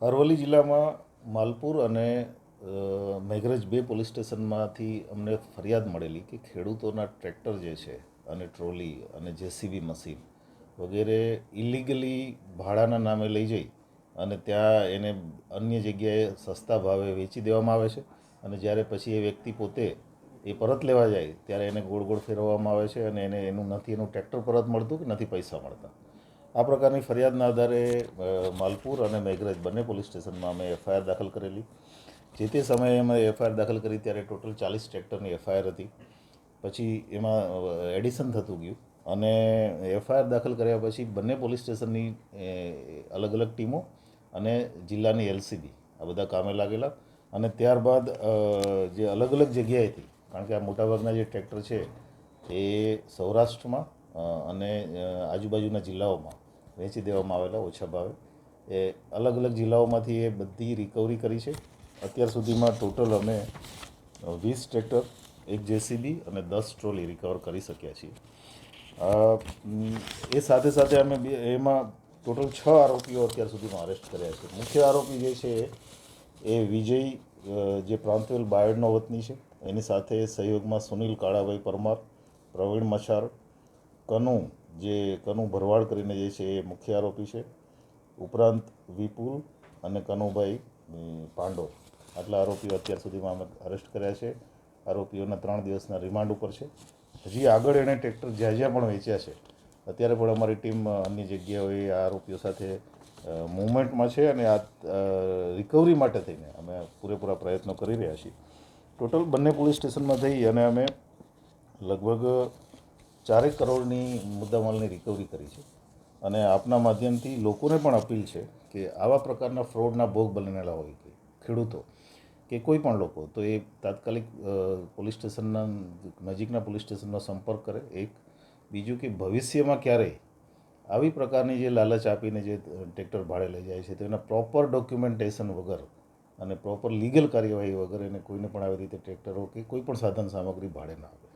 અરવલ્લી જિલ્લામાં માલપુર અને મેઘરજ બે પોલીસ સ્ટેશનમાંથી અમને ફરિયાદ મળેલી કે ખેડૂતોના ટ્રેક્ટર જે છે અને ટ્રોલી અને જેસીબી મશીન વગેરે ઇલીગલી ભાડાના નામે લઈ જઈ અને ત્યાં એને અન્ય જગ્યાએ સસ્તા ભાવે વેચી દેવામાં આવે છે અને જ્યારે પછી એ વ્યક્તિ પોતે એ પરત લેવા જાય ત્યારે એને ગોળ ગોળ ફેરવવામાં આવે છે અને એનું ટ્રેક્ટર પરત મળતું કે નથી પૈસા મળતા. આ પ્રકારની ફરિયાદના આધારે માલપુર અને મેઘરજ બંને પોલીસ સ્ટેશનમાં અમે એફઆઈઆર દાખલ કરેલી. જે તે સમયે અમે એફઆઈઆર દાખલ કરી ત્યારે ટોટલ 40 ટ્રેક્ટરની એફઆઈઆર હતી. પછી એમાં એડિશન થતું ગયું અને એફઆઈઆર દાખલ કર્યા પછી બંને પોલીસ સ્ટેશનની અલગ અલગ ટીમો અને જિલ્લાની એલસીબી આ બધા કામે લાગેલા અને ત્યારબાદ જે અલગ અલગ જગ્યાએથી, કારણ કે આ મોટાભાગના જે ટ્રેક્ટર છે એ સૌરાષ્ટ્રમાં અને આજુબાજુના જિલ્લાઓમાં વેચી દેવામાં આવેલા ઓછા ભાવે. એ અલગ અલગ જિલ્લાઓમાંથી એ બધી રિકવરી કરી છે. અત્યાર સુધીમાં ટોટલ અમે 20 ટ્રેક્ટર, એક જેસીબી અને 10 ટ્રોલી રિકવર કરી શક્યા છીએ. એ સાથે સાથે અમે એમાં ટોટલ 6 આરોપીઓ અત્યાર સુધીમાં અરેસ્ટ કર્યા છે. મુખ્ય આરોપી જે છે એ વિજય, જે પ્રાંતવેલ બાયડનો વતની છે, એની સાથે સહયોગમાં સુનિલ કાળાભાઈ પરમાર, પ્રવીણ મછાર, કનુ ભરવાડ કરીને જે છે એ મુખ્ય આરોપી છે. ઉપરાંત વિપુલ અને કનુભાઈ પાંડો, આટલા આરોપીઓ અત્યાર સુધીમાં અમે અરેસ્ટ કર્યા છે. આરોપીઓના 3 દિવસના રિમાન્ડ ઉપર છે. હજી આગળ એણે ટ્રેક્ટર જ્યાં જ્યાં પણ વેચ્યા છે અત્યારે પણ અમારી ટીમ અન્ય જગ્યાઓએ આ આરોપીઓ સાથે મૂવમેન્ટમાં છે અને આ રિકવરી માટે થઈને અમે પૂરેપૂરા પ્રયત્નો કરી રહ્યા છીએ. ટોટલ બંને પોલીસ સ્ટેશનમાં થઈ અને અમે લગભગ 4 કરોડની મુદ્દામાલની રિકવરી કરી છે. અને આપના માધ્યમથી લોકોને પણ અપીલ છે કે આવા પ્રકારના ફ્રોડના ભોગ બનેલા હોય કે ખેડૂતો કે કોઈ પણ લોકો, તો એ તાત્કાલિક પોલીસ સ્ટેશનના નજીકના પોલીસ સ્ટેશનનો સંપર્ક કરે. એક બીજું કે ભવિષ્યમાં ક્યારેય આવી પ્રકારની જે લાલચ આપીને જે ટ્રેક્ટર ભાડે લઈ જાય છે તો એના પ્રોપર ડોક્યુમેન્ટેશન વગર અને પ્રોપર લીગલ કાર્યવાહી વગર એને કોઈને પણ આવી રીતે ટ્રેક્ટરો કે કોઈ પણ સાધન સામગ્રી ભાડે ના આપે.